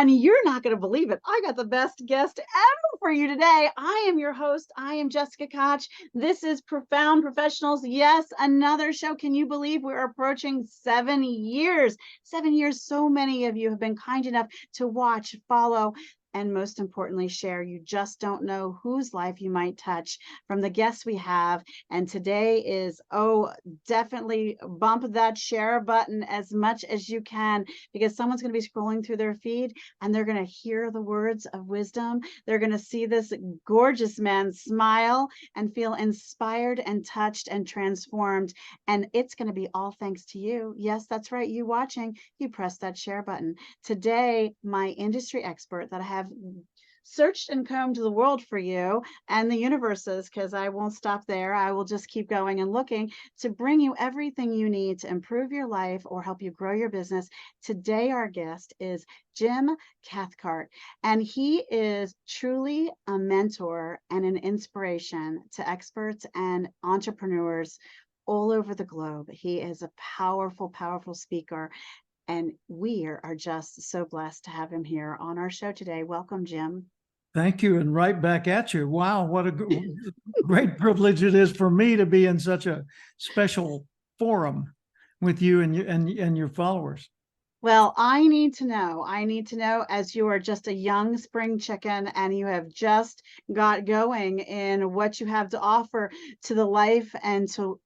everyone. You're not going to believe it. I got the best guest ever for you today. I am your host. I am Jessica Koch. This is Profound Professionals. Yes, another show. Can you believe we're approaching 7 years? 7 years. So many of you have been kind enough to watch, follow, and most importantly, share. You just don't know whose life you might touch from the guests we have. And today is, definitely bump that share button as much as you can, because someone's going to be scrolling through their feed and they're going to hear the words of wisdom. They're going to see this gorgeous man smile and feel inspired and touched and transformed. And it's going to be all thanks to you. Yes, that's right. You watching, you press that share button. Today, my industry expert that I have searched and combed the world for you and the universes, because I won't stop there. I will just keep going and looking to bring you everything you need to improve your life or help you grow your business. Today, our guest is Jim Cathcart, and he is truly a mentor and an inspiration to experts and entrepreneurs all over the globe. He is a powerful, powerful speaker. And we are just so blessed to have him here on our show today. Welcome, Jim. Thank you. And right back at you. Wow, what a great privilege it is for me to be in such a special forum with you and your followers. Well, I need to know, as you are just a young spring chicken and you have just got going in what you have to offer to the life and to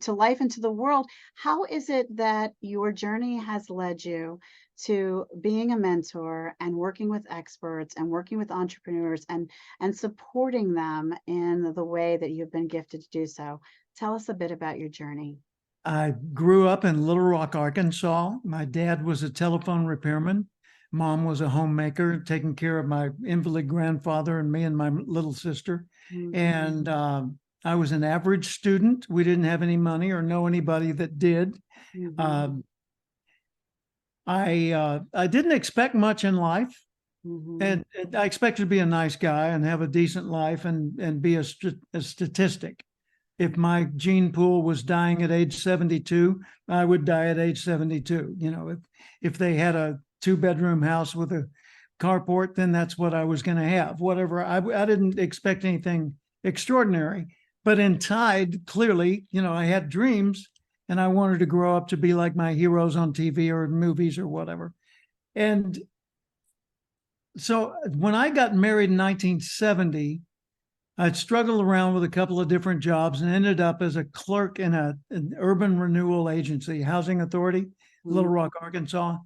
life and to the world. How is it that your journey has led you to being a mentor and working with experts and working with entrepreneurs and supporting them in the way that you've been gifted to do so? Tell us a bit about your journey. I grew up in Little Rock, Arkansas. My dad was a telephone repairman. Mom was a homemaker, taking care of my invalid grandfather and me and my little sister. Mm-hmm. And I was an average student. We didn't have any money or know anybody that did. Mm-hmm. I didn't expect much in life. Mm-hmm. And I expected to be a nice guy and have a decent life and be a statistic. If my gene pool was dying at age 72, I would die at age 72. You know, if they had a 2-bedroom house with a carport, then that's what I was going to have. Whatever. I didn't expect anything extraordinary. But in Tide, clearly, you know, I had dreams and I wanted to grow up to be like my heroes on TV or movies or whatever. And so when I got married in 1970, I'd struggled around with a couple of different jobs and ended up as a clerk in an urban renewal agency, housing authority, Little Rock, Arkansas.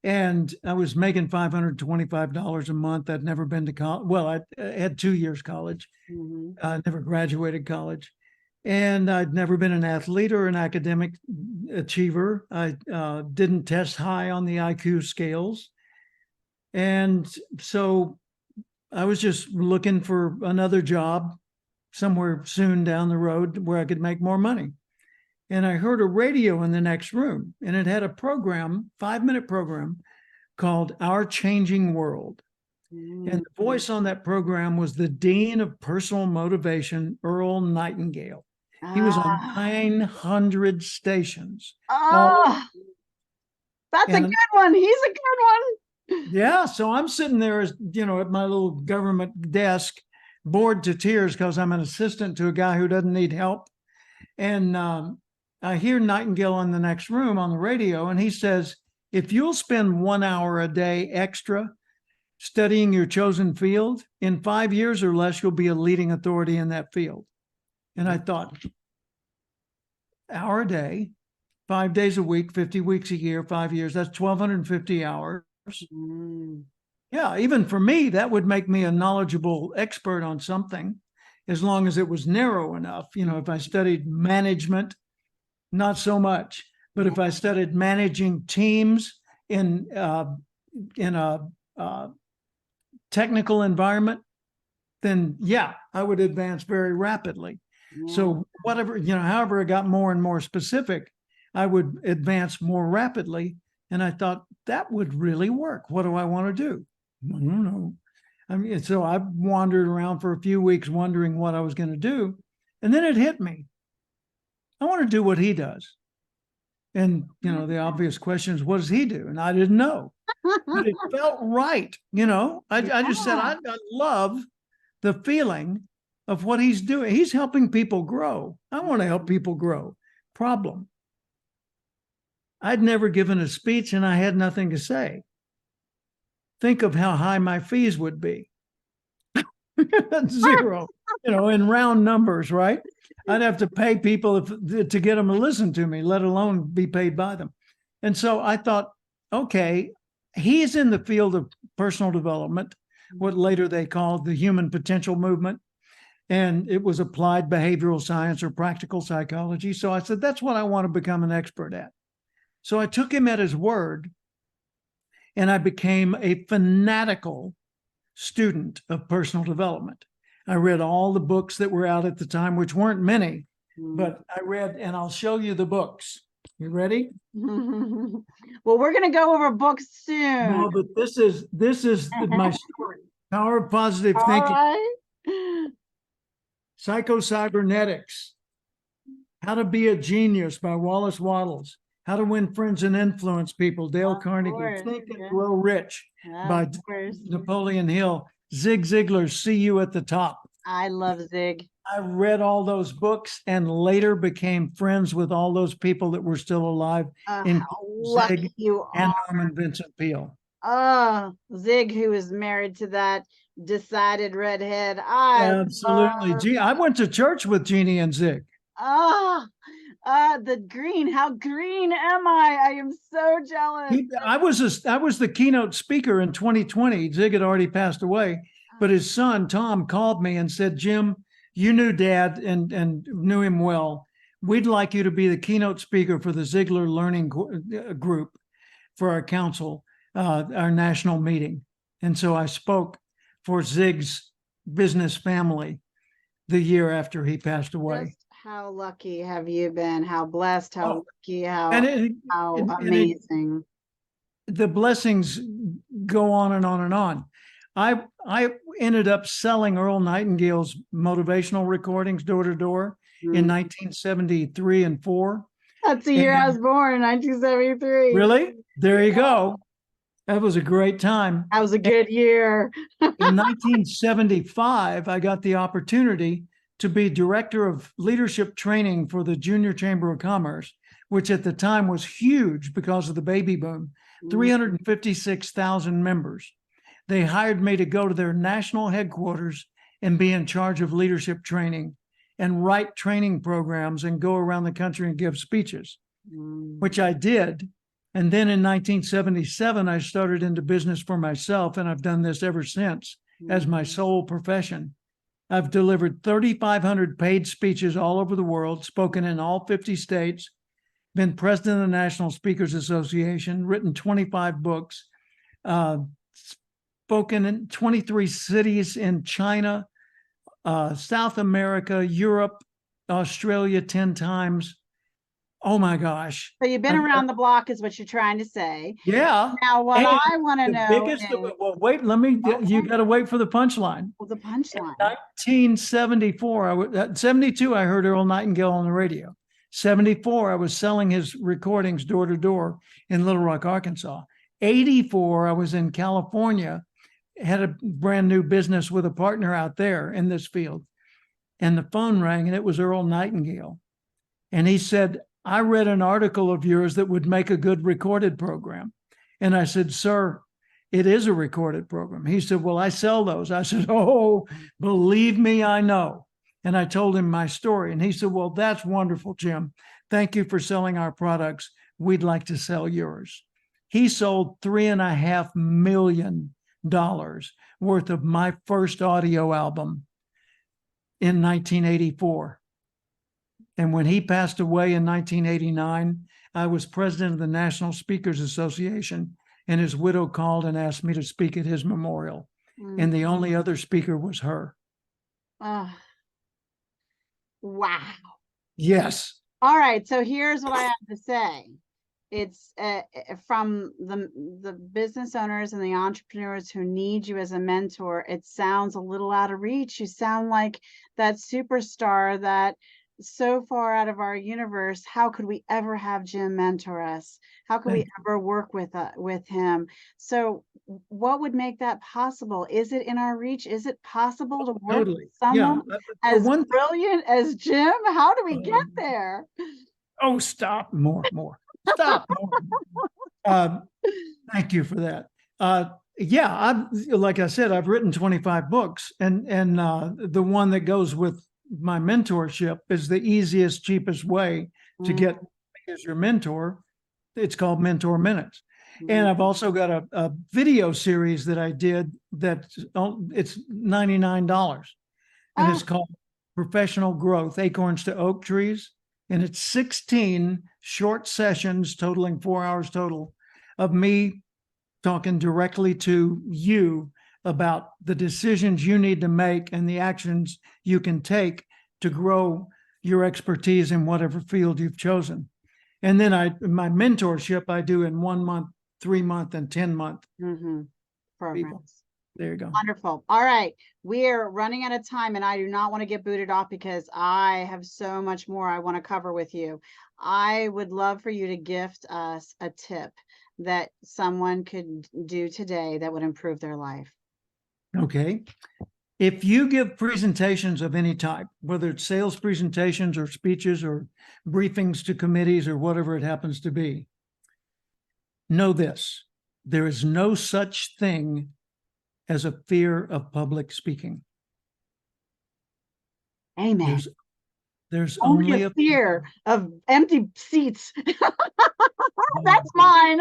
And I was making $525 a month. I'd never been to college. Well, I had 2 years college. Mm-hmm. I never graduated college. And I'd never been an athlete or an academic achiever. I didn't test high on the IQ scales. And so I was just looking for another job somewhere soon down the road where I could make more money. And I heard a radio in the next room, and it had a program, 5-minute program called Our Changing World. Mm-hmm. And the voice on that program was the Dean of Personal Motivation, Earl Nightingale. He was on 900 stations. That's a good one. He's a good one. Yeah, so I'm sitting there, as you know, at my little government desk, bored to tears because I'm an assistant to a guy who doesn't need help. And I hear Nightingale in the next room on the radio, and he says, if you'll spend 1 hour a day extra studying your chosen field, in 5 years or less, you'll be a leading authority in that field. And I thought, hour a day, 5 days a week, 50 weeks a year, 5 years, that's 1,250 hours. Yeah, even for me, that would make me a knowledgeable expert on something, as long as it was narrow enough. You know, if I studied management, not so much. But if I studied managing teams in a technical environment, then yeah, I would advance very rapidly. Yeah. So whatever, you know, however I got more and more specific, I would advance more rapidly. And I thought that would really work. What do I want to do? I don't know. I mean, so I wandered around for a few weeks wondering what I was going to do. And then it hit me. I want to do what he does. And, you know, the obvious question is, what does he do? And I didn't know. but it felt right. You know, I just said, Yeah. I love the feeling of what he's doing. He's helping people grow. I want to help people grow. Problem. I'd never given a speech and I had nothing to say. Think of how high my fees would be. Zero, you know, in round numbers, right? I'd have to pay people to get them to listen to me, let alone be paid by them. And so I thought, okay, he's in the field of personal development, what later they called the human potential movement. And it was applied behavioral science or practical psychology. So I said, that's what I want to become an expert at. So I took him at his word and I became a fanatical student of personal development. I read all the books that were out at the time, which weren't many, but I read, and I'll show you the books. You ready? Well, we're going to go over books soon. No, but this is my story. Power of Positive All Thinking. right. Psycho-Cybernetics. How to Be a Genius by Wallace Wattles. How to Win Friends and Influence People, Dale Carnegie. course, Think and yeah. Grow Rich by Of course. Napoleon Hill. Zig Ziglar's See You at the Top. I love Zig. I read all those books and later became friends with all those people that were still alive, How including lucky Zig you and are. Norman Vincent Peale. Oh, Zig, who is married to that decided redhead. I Absolutely. love. Gee, I went to church with Jeannie and Zig. Oh, the green. How green am I? I am so jealous. I was the keynote speaker in 2020. Zig had already passed away, but his son Tom called me and said, "Jim, you knew Dad and knew him well. We'd like you to be the keynote speaker for the Ziglar Learning Group for our council, our national meeting." And so I spoke for Zig's business family the year after he passed away. Just how lucky have you been? How blessed, how lucky, And how amazing. The blessings go on and on and on. I ended up selling Earl Nightingale's motivational recordings door to door in 1973 and 4. That's the year I was born, 1973. Really? There you go. That was a great time. That was a good year. In 1975, I got the opportunity to be director of leadership training for the Junior Chamber of Commerce, which at the time was huge because of the baby boom, 356,000 members. They hired me to go to their national headquarters and be in charge of leadership training and write training programs and go around the country and give speeches, which I did. And then in 1977, I started into business for myself, and I've done this ever since as my sole profession. I've delivered 3,500 paid speeches all over the world, spoken in all 50 states, been president of the National Speakers Association, written 25 books, spoken in 23 cities in China, South America, Europe, Australia 10 times. Oh my gosh. So you've been around the block is what you're trying to say. Yeah. Now, what And I want to know is, well, wait, you got to wait for the punchline. the punchline. 1974, 72, I heard Earl Nightingale on the radio. 74, I was selling his recordings door to door in Little Rock, Arkansas. 84, I was in California, had a brand new business with a partner out there in this field. And the phone rang, and it was Earl Nightingale. And he said, "I read an article of yours that would make a good recorded program." And I said, "Sir, it is a recorded program." He said, "Well, I sell those." I said, "Oh, believe me, I know." And I told him my story. And he said, "Well, that's wonderful, Jim. Thank you for selling our products. We'd like to sell yours." He sold $3.5 million worth of my first audio album in 1984. And when he passed away in 1989, I was president of the National Speakers Association, and his widow called and asked me to speak at his memorial. And the only other speaker was her. Wow. Yes. All right. So here's what I have to say. It's from the business owners and the entrepreneurs who need you as a mentor. It sounds a little out of reach. You sound like that superstar that so far out of our universe. How could we ever have Jim mentor us? How could we Thank ever work with him? So what would make that possible? Is it in our reach? Is it possible to work with Totally. Yeah. someone For as one, brilliant as Jim? How do we get um, there? oh, stop more. Stop more. Uh, Thank you for that. Yeah, like I said, I've written 25 books, and the one that goes with my mentorship is the easiest, cheapest way to get me as your mentor. It's called Mentor Minutes. And I've also got a video series that I did it's $99, and Oh, it's called Professional Growth, Acorns to Oak Trees. And it's 16 short sessions totaling 4 hours total of me talking directly to you about the decisions you need to make and the actions you can take to grow your expertise in whatever field you've chosen. And then my mentorship I do in 1 month, 3 month, and 10-month people. programs. There you go. Wonderful. All right. We're running out of time, and I do not want to get booted off because I have so much more I want to cover with you. I would love for you to gift us a tip that someone could do today that would improve their life. Okay. If you give presentations of any type, whether it's sales presentations or speeches or briefings to committees or whatever it happens to be, know this: there is no such thing as a fear of public speaking. Amen. There's Only only a fear of empty seats. That's mine.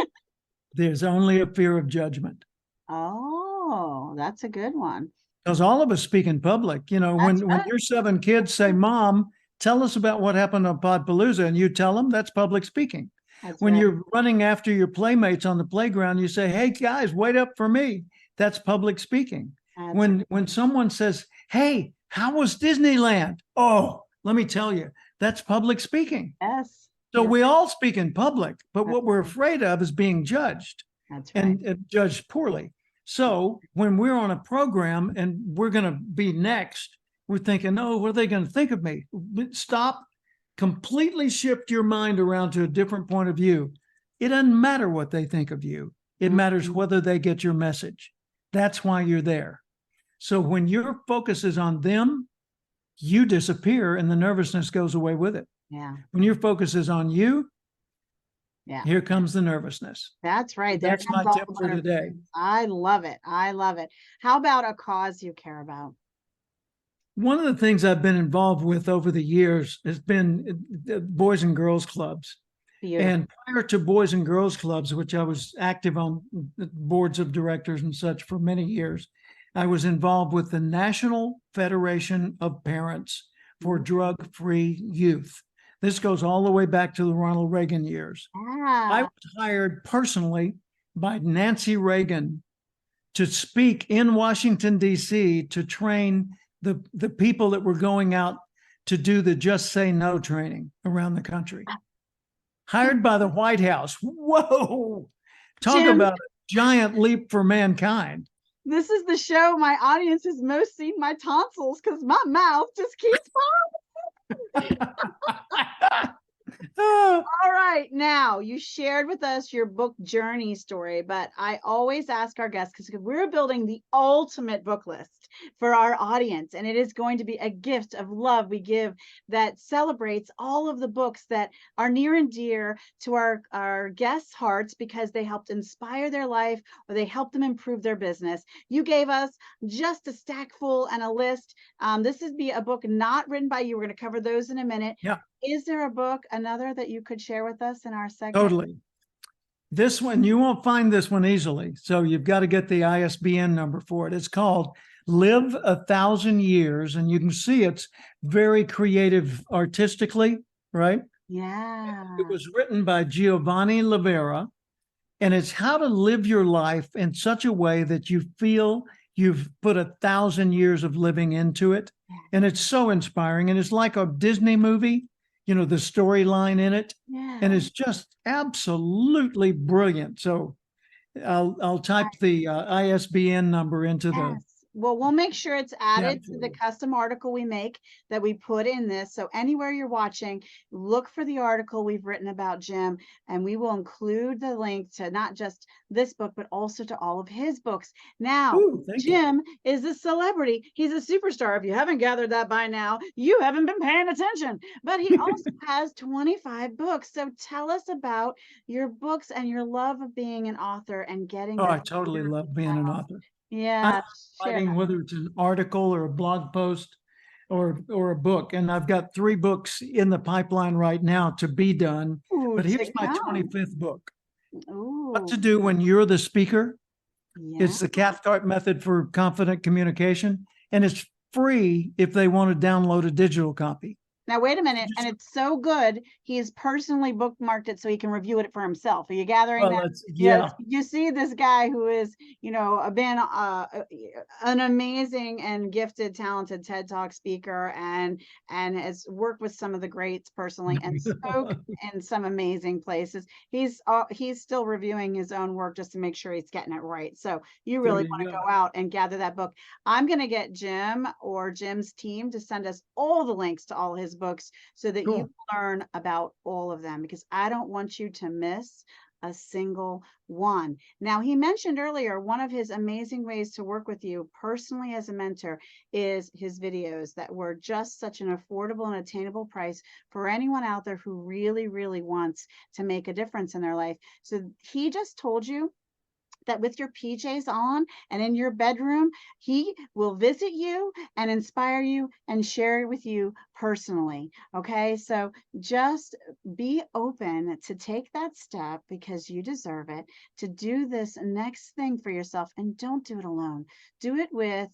There's only a fear of judgment. Oh, that's a good one. Because all of us speak in public. You know, That's when right. your 7 kids say, "Mom, tell us about what happened on Podpalooza," and you tell them, that's public speaking. That's When right. you're running after your playmates on the playground, you say, "Hey guys, wait up for me." That's public speaking. That's When someone says, "Hey, how was Disneyland?" Oh, let me tell you, that's public speaking. yes. So You're we right. all speak in public, but That's what we're afraid of is being judged That's right. and judged poorly. So when we're on a program and we're going to be next, we're thinking, "Oh, what are they going to think of me?" Stop, completely shift your mind around to a different point of view. It doesn't matter what they think of you. It matters whether they get your message. That's why you're there. So when your focus is on them, you disappear and the nervousness goes away with it. Yeah. When your focus is on you, Yeah. here comes the nervousness. That's right. There That's my comes all tip the for today. nervousness. I love it. I love it. How about a cause you care about? One of the things I've been involved with over the years has been Boys and Girls Clubs. Beautiful. And prior to Boys and Girls Clubs, which I was active on boards of directors and such for many years, I was involved with the National Federation of Parents for Drug-Free Youth. This goes all the way back to the Ronald Reagan years. I Ah, was hired personally by Nancy Reagan to speak in Washington, D.C. to train the people that were going out to do the Just Say No training around the country. Hired by the White House. Whoa! Talk Jim, about a giant leap for mankind. this is the show my audience has most seen my tonsils because my mouth just keeps Oh, All right. Now, you shared with us your book journey story, but I always ask our guests because we're building the ultimate book list for our audience, and it is going to be a gift of love we give that celebrates all of the books that are near and dear to our guests' hearts because they helped inspire their life or they helped them improve their business. You gave us just a stack full and a list. This is a book not written by you. We're going to cover those in a minute. yeah, Is there a book, another that you could share with us in our segment? totally. This one, you won't find this one easily. So you've got to get the ISBN number for it. It's called Live 1,000 Years. And you can see it's very creative artistically, right? Yeah. It was written by Giovanni Livera, and it's how to live your life in such a way that you feel you've put 1,000 years of living into it. And it's so inspiring. And it's like a Disney movie, you know, the storyline in it. Yeah. And it's just absolutely brilliant. So I'll type the ISBN number into the Well, we'll make sure it's added to the absolutely. custom article we make that we put in this. So anywhere you're watching, look for the article we've written about Jim, and we will include the link to not just this book, but also to all of his books. Now, Ooh, thank you. Jim is a celebrity. He's a superstar. If you haven't gathered that by now, you haven't been paying attention. But he also has 25 books. So tell us about your books and your love of being an author and getting Oh, I that. totally love being an author. I Yeah, love share writing, that. whether it's an article or a blog post or a book. And I've got 3 books in the pipeline right now to be done. Ooh, But to here's my come. 25th book. What Ooh, to do when you're the speaker. yeah. It's the Cathcart method for confident communication. And it's free if they want to download a digital copy. Now, wait a minute. And Just, it's so good. He's personally bookmarked it so he can review it for himself. Are you gathering well, that? that's, Yes. yeah. You see this guy who is, been an amazing and gifted, talented TED Talk speaker and has worked with some of the greats personally and spoke in some amazing places. He's still reviewing his own work just to make sure he's getting it right. So you There really you want to go. go out and gather that book. I'm going to get Jim or Jim's team to send us all the links to all his books so that you Cool. learn about all of them, because I don't want you to miss a single one. Now, he mentioned earlier one of his amazing ways to work with you personally as a mentor is his videos that were just such an affordable and attainable price for anyone out there who really, really wants to make a difference in their life. So he just told you that with your PJs on and in your bedroom, he will visit you and inspire you and share with you personally. Okay. So just be open to take that step because you deserve it to do this next thing for yourself, and don't do it alone. Do it with,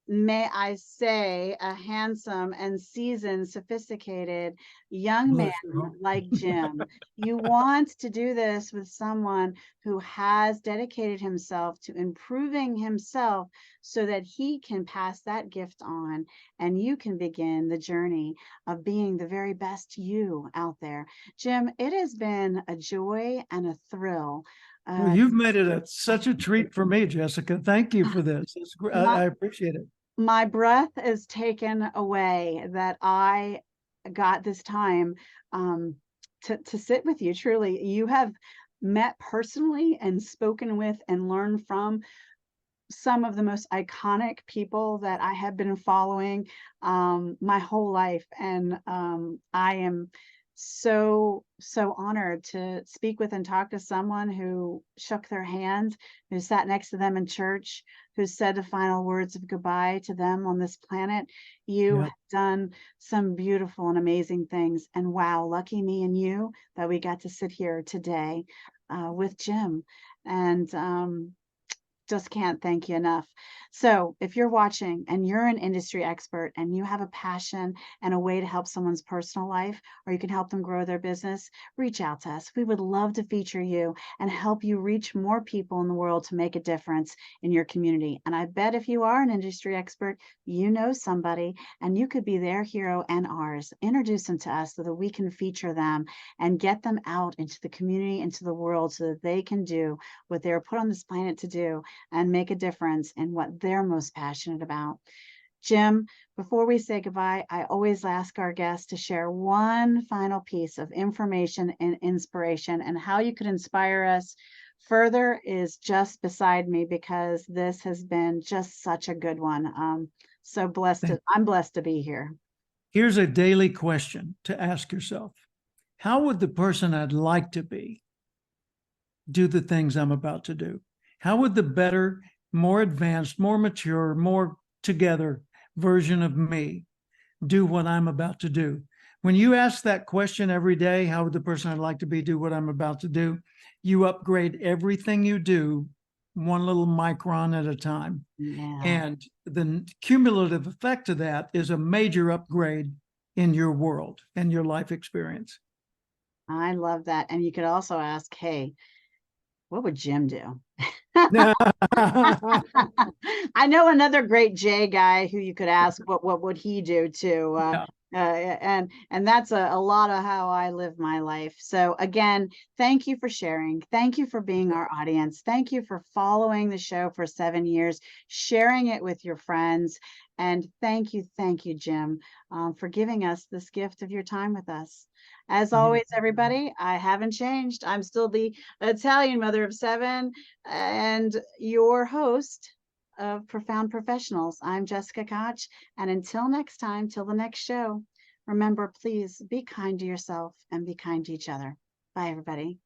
may I say, a handsome and seasoned, sophisticated young man Bless your heart. like Jim. You want to do this with someone who has dedicated himself to improving himself so that he can pass that gift on and you can begin the journey of being the very best you out there. Jim, it has been a joy and a thrill. Well, Uh, you've made it such a treat for me, Jessica. Thank you for this. It's, my, I appreciate it. my breath is taken away that I got this time to sit with you. Truly, you have met personally and spoken with and learned from some of the most iconic people that I have been following my whole life. And I am so honored to speak with and talk to someone who shook their hand, who sat next to them in church, who said the final words of goodbye to them on this planet. You Yeah. have done some beautiful and amazing things. And wow, lucky me and you that we got to sit here today with Jim. And just can't thank you enough. So, if you're watching and you're an industry expert and you have a passion and a way to help someone's personal life, or you can help them grow their business, reach out to us. We would love to feature you and help you reach more people in the world to make a difference in your community. And I bet if you are an industry expert, you know somebody and you could be their hero and ours. Introduce them to us so that we can feature them and get them out into the community, into the world, so that they can do what they're put on this planet to do and make a difference in what they're most passionate about. Jim, before we say goodbye, I always ask our guests to share one final piece of information and inspiration, and how you could inspire us further is just beside me because this has been just such a good one. So blessed I'm blessed to be here. Here's a daily question to ask yourself. How would the person I'd like to be do the things I'm about to do? How would the better, more advanced, more mature, more together version of me do what I'm about to do? When you ask that question every day, how would the person I'd like to be do what I'm about to do? You upgrade everything you do one little micron at a time. Yeah. And the cumulative effect of that is a major upgrade in your world and your life experience. I love that. And you could also ask, hey, what would Jim do? I know another great J guy who you could ask what would he do too. Yeah. And that's a lot of how I live my life. So again, thank you for sharing. Thank you for being our audience. Thank you for following the show for 7 years, sharing it with your friends. And thank you, Jim, for giving us this gift of your time with us. As always, everybody, I haven't changed. I'm still the Italian mother of 7 and your host of Profound Professionals. I'm Jessica Koch. And until next time, till the next show, remember, please be kind to yourself and be kind to each other. Bye, everybody.